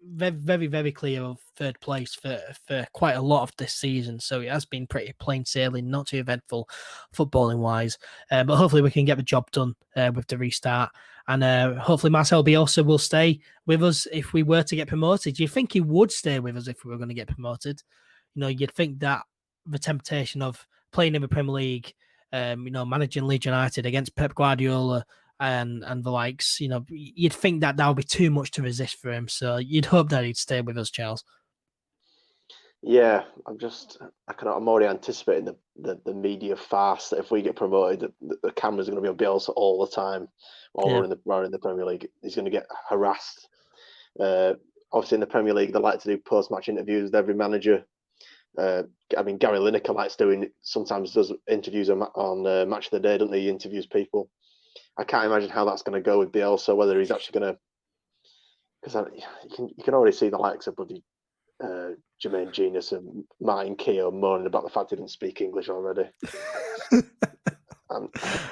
very, very, very clear of third place for quite a lot of this season. So it has been pretty plain sailing, not too eventful footballing wise. But hopefully we can get the job done with the restart. And hopefully Marcel Bielsa will stay with us if we were to get promoted. Do you think he would stay with us if we were going to get promoted? You'd think that the temptation of playing in the Premier League, managing Leeds United against Pep Guardiola and the likes, you'd think that would be too much to resist for him. So you'd hope that he'd stay with us, Charles. Yeah, I'm already anticipating the media farce that if we get promoted, the cameras are going to be on Bielsa all the time while we're in the Premier League. He's going to get harassed. Obviously, in the Premier League, they like to do post-match interviews with every manager. Gary Lineker sometimes does interviews on Match of the Day, doesn't he? He interviews people. I can't imagine how that's going to go with Bielsa, whether he's actually going to, because you can already see the likes of bloody Jermaine Genius and Martin Keough moaning about the fact he didn't speak English already.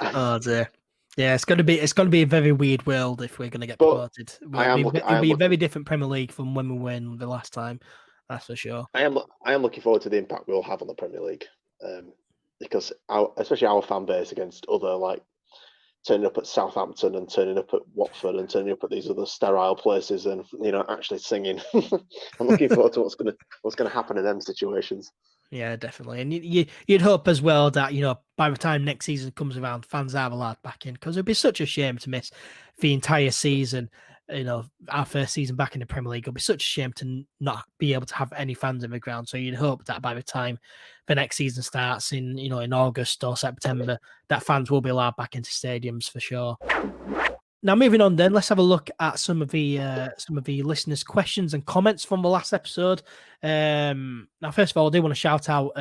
Oh dear. Yeah, it's going to be a very weird world if we're going to get promoted. It'll be a very different Premier League from when we won the last time. That's for sure. I am looking forward to the impact we'll have on the Premier League, because especially our fan base against other turning up at Southampton and turning up at Watford and turning up at these other sterile places and actually singing. I'm looking forward to what's gonna happen in them situations. Yeah, definitely. And you'd hope as well that, by the time next season comes around, fans are allowed back in, because it'd be such a shame to miss the entire season. Our first season back in the Premier League. It'd be such a shame to not be able to have any fans in the ground. So you'd hope that by the time the next season starts in August or September, that fans will be allowed back into stadiums for sure. Now, moving on, then let's have a look at some of the listeners' questions and comments from the last episode. Now, first of all, I do want to shout out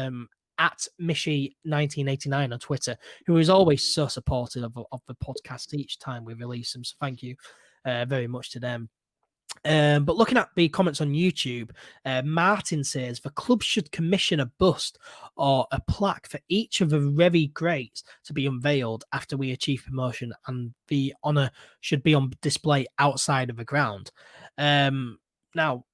at Mishi1989 on Twitter, who is always so supportive of the podcast each time we release them. So thank you very much to them. But looking at the comments on YouTube, Martin says the club should commission a bust or a plaque for each of the very greats to be unveiled after we achieve promotion, and the honour should be on display outside of the ground. Now,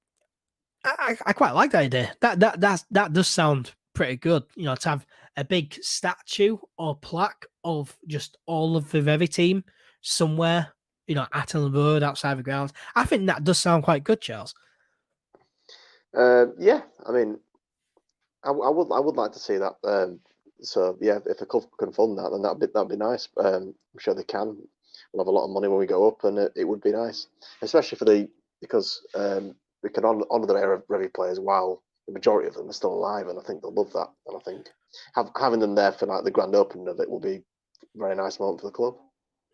I quite like that idea. That does sound pretty good. To have a big statue or plaque of just all of the very team somewhere, at Elland Road outside the grounds. I think that does sound quite good, Charles. Yeah, I mean, I would like to see that. So yeah, if the club can fund that, then that'd be nice. I'm sure they can. We'll have a lot of money when we go up, and it would be nice, especially because we can honour the Revy players while the majority of them are still alive, and I think they'll love that. And I think having them there for like the grand opening of it will be a very nice moment for the club.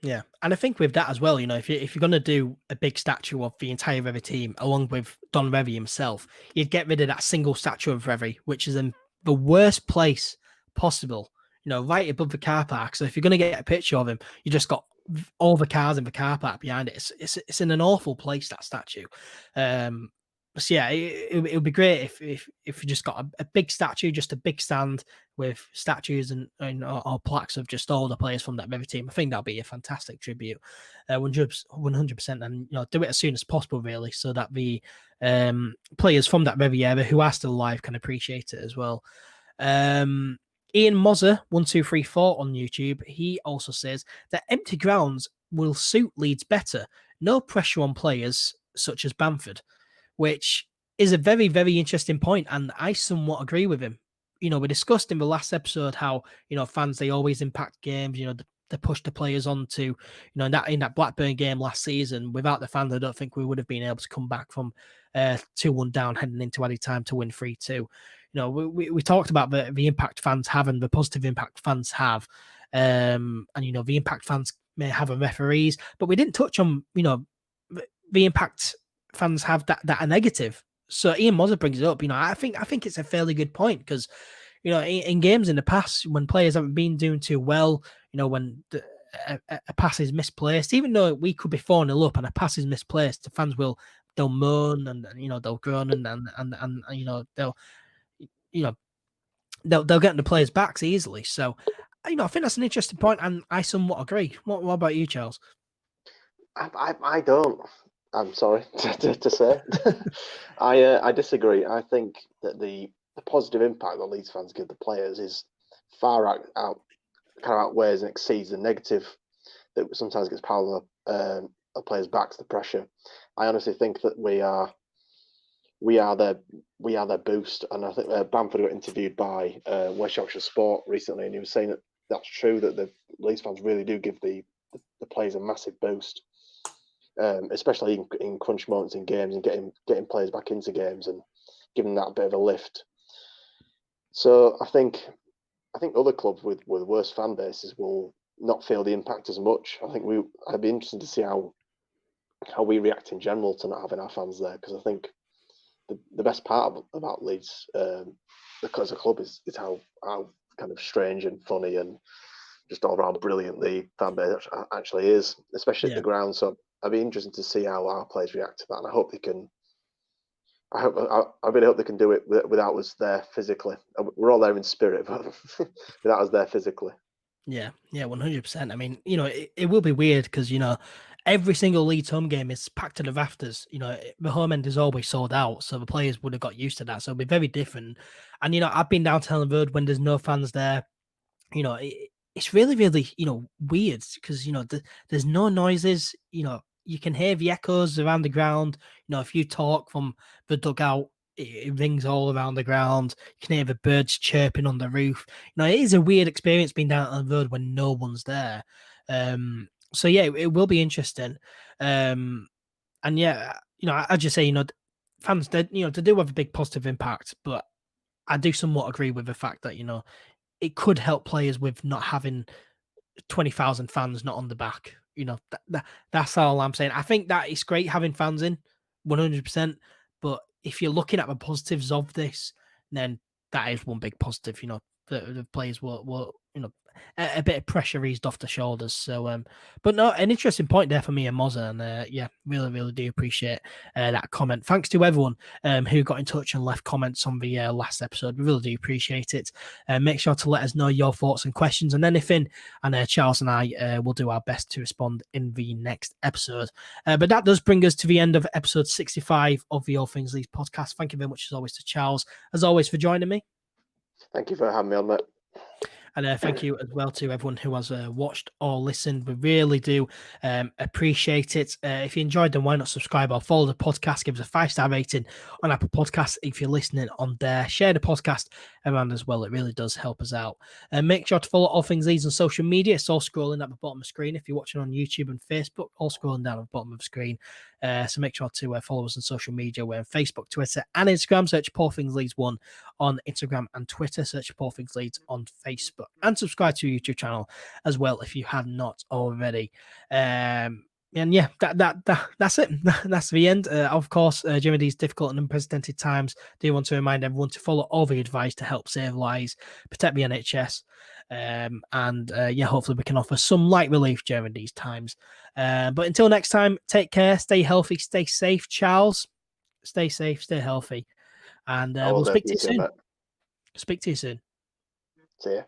Yeah, and I think with that as well, if you're going to do a big statue of the entire Revy team along with Don Revy himself, you'd get rid of that single statue of Revy, which is in the worst place possible, right above the car park. So if you're going to get a picture of him, you just got all the cars in the car park behind it. It's in an awful place, that statue. So yeah, it would be great if you just got a big statue, just a big stand with statues and or plaques of just all the players from that Revy team. I think that'll be a fantastic tribute, 100%, and do it as soon as possible, really, so that the players from that Revy era who are still alive can appreciate it as well. Ian Mozzer 1234 on YouTube, he also says that empty grounds will suit Leeds better. No pressure on players such as Bamford, which is a very, very interesting point, and I somewhat agree with him. We discussed in the last episode how, fans, they always impact games, they push the players on to, in that Blackburn game last season, without the fans, I don't think we would have been able to come back from 2-1 down heading into added time to win 3-2. We talked about the impact fans have and the positive impact fans have. And, the impact fans may have on referees, but we didn't touch on, the impact fans have that are negative. So Ian Mozzer brings it up. I think it's a fairly good point, because in games in the past, when players haven't been doing too well, when a pass is misplaced, even though we could be 4-0 up and a pass is misplaced, the fans they'll moan and they'll groan and they'll get the players' backs easily. So I think that's an interesting point, and I somewhat agree. What about you, Charles? I don't. I'm sorry to say. I disagree. I think that the positive impact that Leeds fans give the players is far out kind of outweighs and exceeds the negative that sometimes gets piled on a players' backs, the pressure. I honestly think that we are their boost, and I think Bamford got interviewed by West Yorkshire Sport recently, and he was saying that that's true, that the Leeds fans really do give the players a massive boost. Especially in crunch moments in games and getting players back into games and giving that a bit of a lift. So I think other clubs with worse fan bases will not feel the impact as much. I think I'd be interested to see how we react in general to not having our fans there, because I think the best part about Leeds as a club is how kind of strange and funny and just all around brilliant the fan base actually is, especially at the ground. So I'd be interested to see how our players react to that, and I hope they can. I really hope they can do it without us there physically. We're all there in spirit, but without us there physically. Yeah, 100%. I mean, it will be weird because every single Leeds home game is packed to the rafters. The home end is always sold out, so the players would have got used to that. So it'll be very different. And I've been down to Elland Road when there's no fans there. it's really, really, weird because, there's no noises, you can hear the echoes around the ground. If you talk from the dugout, it rings all around the ground. You can hear the birds chirping on the roof. It is a weird experience being down on the road when no one's there. So yeah, it will be interesting. And yeah, I just say, fans, they do have a big positive impact, but I do somewhat agree with the fact that, it could help players with not having 20,000 fans not on the back. That's all I'm saying. I think that it's great having fans in 100%. But if you're looking at the positives of this, then that is one big positive. The players will a bit of pressure eased off the shoulders. So, but no, an interesting point there for me and Mozza, and yeah, really, really do appreciate that comment. Thanks to everyone who got in touch and left comments on the last episode. We really do appreciate it. Make sure to let us know your thoughts and questions and anything, and Charles and I will do our best to respond in the next episode. But that does bring us to the end of episode 65 of the All Things Leeds podcast. Thank you very much, as always, to Charles, as always, for joining me. Thank you for having me on, mate. And thank you as well to everyone who has watched or listened. We really do appreciate it. If you enjoyed, then why not subscribe or follow the podcast? Give us a 5-star rating on Apple Podcasts if you're listening on there. Share the podcast around as well. It really does help us out. Make sure to follow All Things Leeds on social media. It's all scrolling at the bottom of the screen. If you're watching on YouTube and Facebook, all scrolling down at the bottom of the screen. So make sure to follow us on social media. We're on Facebook, Twitter, and Instagram. Search All Things Leeds 1 on Instagram and Twitter. Search All Things Leeds on Facebook. And subscribe to our YouTube channel as well if you have not already. And yeah, that's it. That's the end. Of course, during these difficult and unprecedented times, I do want to remind everyone to follow all the advice to help save lives, protect the NHS, and yeah, hopefully we can offer some light relief during these times. But until next time, take care, stay healthy, stay safe. Charles, stay safe, stay healthy, and we'll speak to you soon. Speak to you soon. See ya.